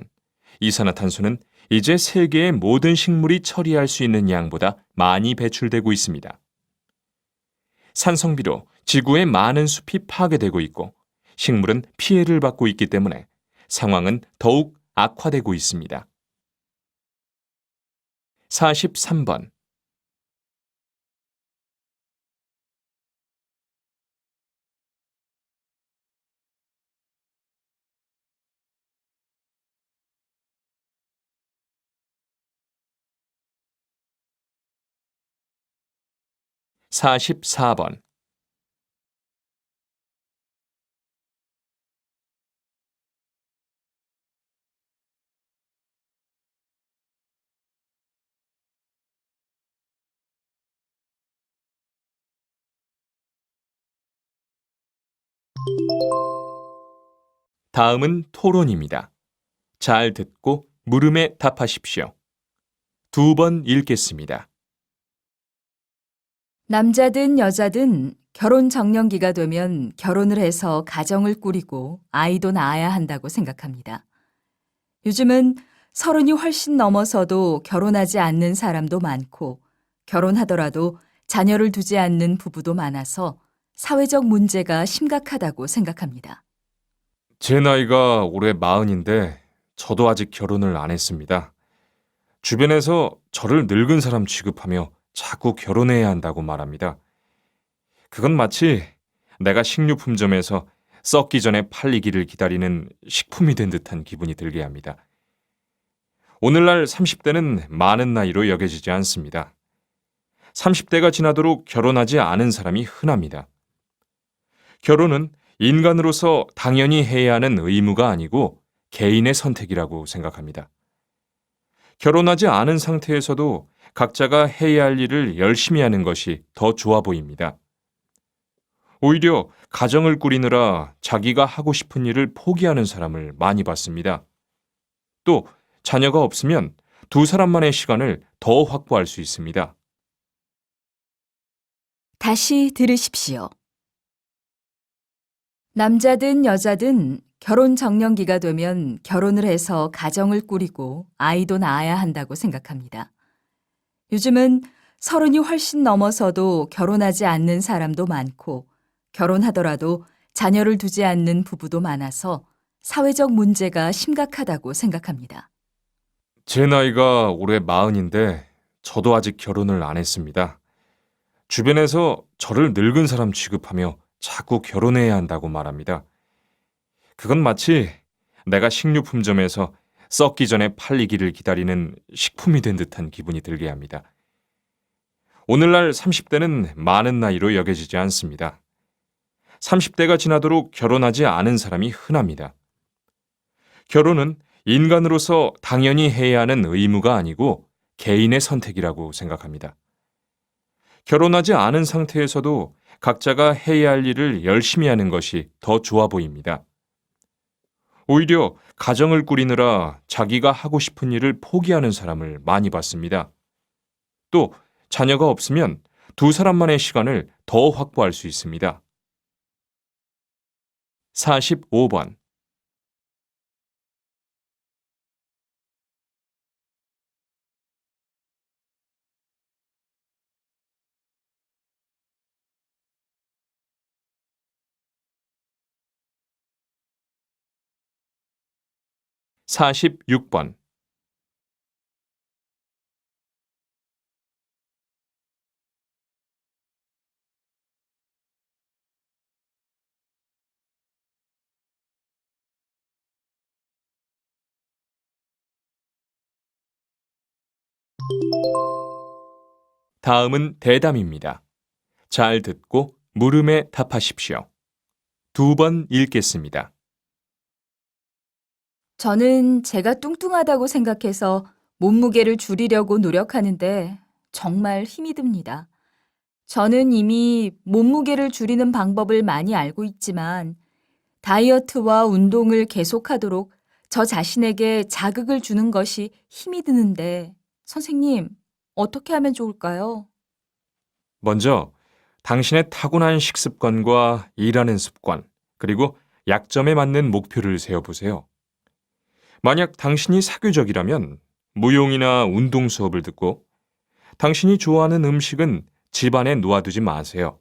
이산화탄소는 이제 세계의 모든 식물이 처리할 수 있는 양보다 많이 배출되고 있습니다. 산성비로 지구의 많은 숲이 파괴되고 있고 식물은 피해를 받고 있기 때문에 상황은 더욱 악화되고 있습니다. 43번. 44번. 다음은 토론입니다. 잘 듣고 물음에 답하십시오. 2번 읽겠습니다. 남자든 여자든 결혼 정년기가 되면 결혼을 해서 가정을 꾸리고 아이도 낳아야 한다고 생각합니다. 요즘은 30이 훨씬 넘어서도 결혼하지 않는 사람도 많고 결혼하더라도 자녀를 두지 않는 부부도 많아서 사회적 문제가 심각하다고 생각합니다. 제 나이가 올해 40인데 저도 아직 결혼을 안 했습니다. 주변에서 저를 늙은 사람 취급하며 자꾸 결혼해야 한다고 말합니다. 그건 마치 내가 식료품점에서 썩기 전에 팔리기를 기다리는 식품이 된 듯한 기분이 들게 합니다. 오늘날 30대는 많은 나이로 여겨지지 않습니다. 30대가 지나도록 결혼하지 않은 사람이 흔합니다. 결혼은 인간으로서 당연히 해야 하는 의무가 아니고 개인의 선택이라고 생각합니다. 결혼하지 않은 상태에서도 각자가 해야 할 일을 열심히 하는 것이 더 좋아 보입니다. 오히려 가정을 꾸리느라 자기가 하고 싶은 일을 포기하는 사람을 많이 봤습니다. 또 자녀가 없으면 두 사람만의 시간을 더 확보할 수 있습니다. 다시 들으십시오. 남자든 여자든 결혼 정년기가 되면 결혼을 해서 가정을 꾸리고 아이도 낳아야 한다고 생각합니다. 요즘은 30이 훨씬 넘어서도 결혼하지 않는 사람도 많고 결혼하더라도 자녀를 두지 않는 부부도 많아서 사회적 문제가 심각하다고 생각합니다. 제 나이가 올해 40인데 저도 아직 결혼을 안 했습니다. 주변에서 저를 늙은 사람 취급하며 자꾸 결혼해야 한다고 말합니다. 그건 마치 내가 식료품점에서 썩기 전에 팔리기를 기다리는 식품이 된 듯한 기분이 들게 합니다. 오늘날 30대는 많은 나이로 여겨지지 않습니다. 30대가 지나도록 결혼하지 않은 사람이 흔합니다. 결혼은 인간으로서 당연히 해야 하는 의무가 아니고 개인의 선택이라고 생각합니다. 결혼하지 않은 상태에서도 각자가 해야 할 일을 열심히 하는 것이 더 좋아 보입니다. 오히려 가정을 꾸리느라 자기가 하고 싶은 일을 포기하는 사람을 많이 봤습니다. 또 자녀가 없으면 두 사람만의 시간을 더 확보할 수 있습니다. 45번. (46번) 다음은 대담입니다. 잘 듣고 물음에 답하십시오. 2번 읽겠습니다. 저는 제가 뚱뚱하다고 생각해서 몸무게를 줄이려고 노력하는데 정말 힘이 듭니다. 저는 이미 몸무게를 줄이는 방법을 많이 알고 있지만 다이어트와 운동을 계속하도록 저 자신에게 자극을 주는 것이 힘이 드는데 선생님, 어떻게 하면 좋을까요? 먼저 당신의 타고난 식습관과 일하는 습관, 그리고 약점에 맞는 목표를 세워보세요. 만약 당신이 사교적이라면 무용이나 운동 수업을 듣고 당신이 좋아하는 음식은 집안에 놓아두지 마세요.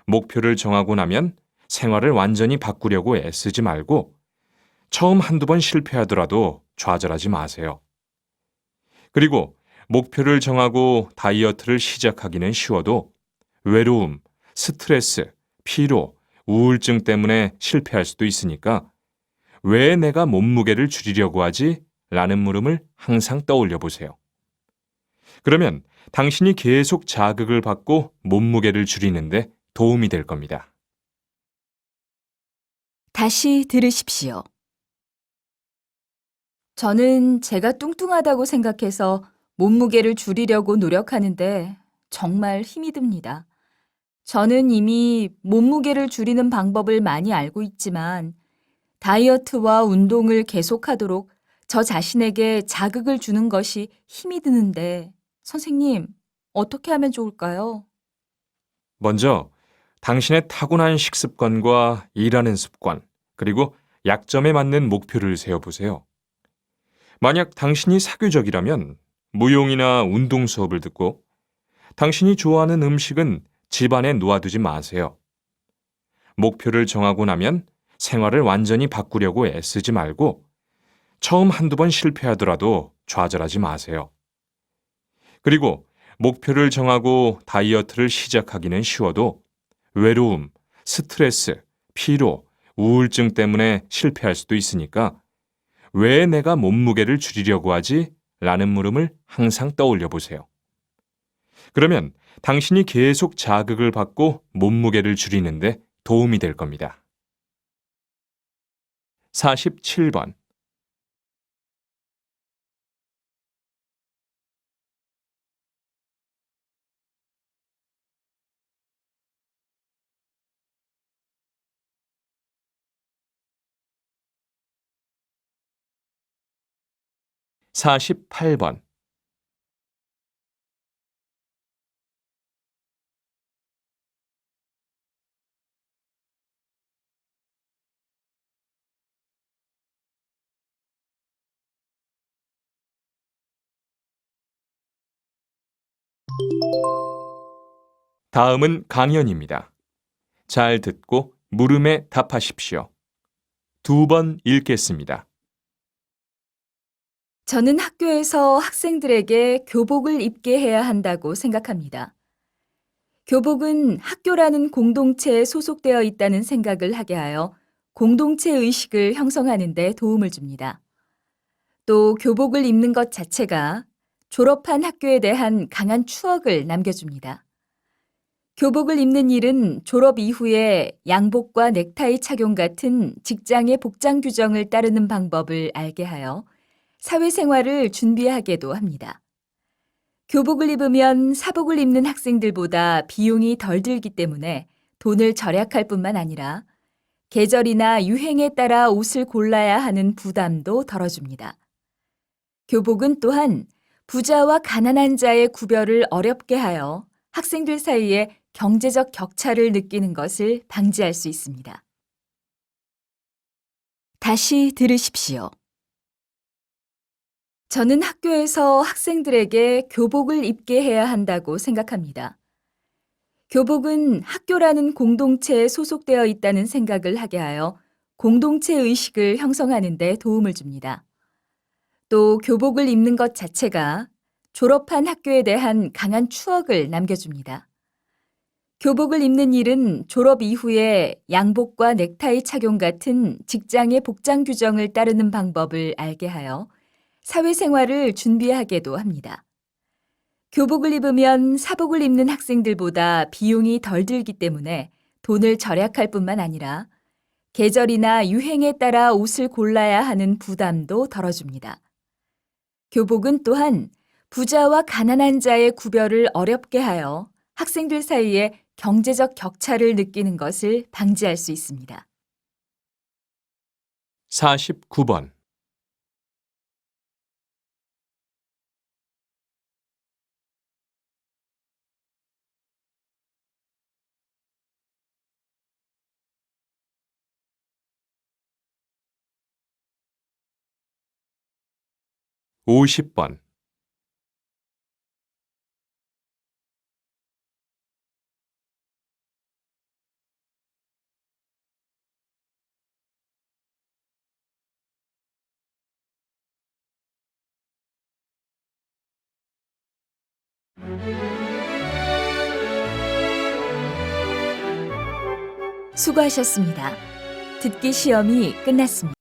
목표를 정하고 나면 생활을 완전히 바꾸려고 애쓰지 말고 처음 한두 번 실패하더라도 좌절하지 마세요. 그리고 목표를 정하고 다이어트를 시작하기는 쉬워도 외로움, 스트레스, 피로, 우울증 때문에 실패할 수도 있으니까 왜 내가 몸무게를 줄이려고 하지? 라는 물음을 항상 떠올려 보세요. 그러면 당신이 계속 자극을 받고 몸무게를 줄이는데 도움이 될 겁니다. 다시 들으십시오. 저는 제가 뚱뚱하다고 생각해서 몸무게를 줄이려고 노력하는데 정말 힘이 듭니다. 저는 이미 몸무게를 줄이는 방법을 많이 알고 있지만 다이어트와 운동을 계속하도록 저 자신에게 자극을 주는 것이 힘이 드는데 선생님, 어떻게 하면 좋을까요? 먼저 당신의 타고난 식습관과 일하는 습관, 그리고 약점에 맞는 목표를 세워보세요. 만약 당신이 사교적이라면 무용이나 운동 수업을 듣고 당신이 좋아하는 음식은 집안에 놓아두지 마세요. 목표를 정하고 나면 생활을 완전히 바꾸려고 애쓰지 말고 처음 한두 번 실패하더라도 좌절하지 마세요. 그리고 목표를 정하고 다이어트를 시작하기는 쉬워도 외로움, 스트레스, 피로, 우울증 때문에 실패할 수도 있으니까 왜 내가 몸무게를 줄이려고 하지? 라는 물음을 항상 떠올려 보세요. 그러면 당신이 계속 자극을 받고 몸무게를 줄이는데 도움이 될 겁니다. 47번. 48번. 다음은 강연입니다. 잘 듣고 물음에 답하십시오. 2번 읽겠습니다. 저는 학교에서 학생들에게 교복을 입게 해야 한다고 생각합니다. 교복은 학교라는 공동체에 소속되어 있다는 생각을 하게 하여 공동체 의식을 형성하는 데 도움을 줍니다. 또 교복을 입는 것 자체가 졸업한 학교에 대한 강한 추억을 남겨줍니다. 교복을 입는 일은 졸업 이후에 양복과 넥타이 착용 같은 직장의 복장 규정을 따르는 방법을 알게 하여 사회생활을 준비하게도 합니다. 교복을 입으면 사복을 입는 학생들보다 비용이 덜 들기 때문에 돈을 절약할 뿐만 아니라 계절이나 유행에 따라 옷을 골라야 하는 부담도 덜어줍니다. 교복은 또한 부자와 가난한 자의 구별을 어렵게 하여 학생들 사이에 경제적 격차를 느끼는 것을 방지할 수 있습니다. 다시 들으십시오. 저는 학교에서 학생들에게 교복을 입게 해야 한다고 생각합니다. 교복은 학교라는 공동체에 소속되어 있다는 생각을 하게 하여 공동체 의식을 형성하는 데 도움을 줍니다. 또 교복을 입는 것 자체가 졸업한 학교에 대한 강한 추억을 남겨줍니다. 교복을 입는 일은 졸업 이후에 양복과 넥타이 착용 같은 직장의 복장 규정을 따르는 방법을 알게 하여 사회생활을 준비하게도 합니다. 교복을 입으면 사복을 입는 학생들보다 비용이 덜 들기 때문에 돈을 절약할 뿐만 아니라 계절이나 유행에 따라 옷을 골라야 하는 부담도 덜어줍니다. 교복은 또한 부자와 가난한 자의 구별을 어렵게 하여 학생들 사이에 경제적 격차를 느끼는 것을 방지할 수 있습니다. 49번. 50번. 수고하셨습니다. 듣기 시험이 끝났습니다.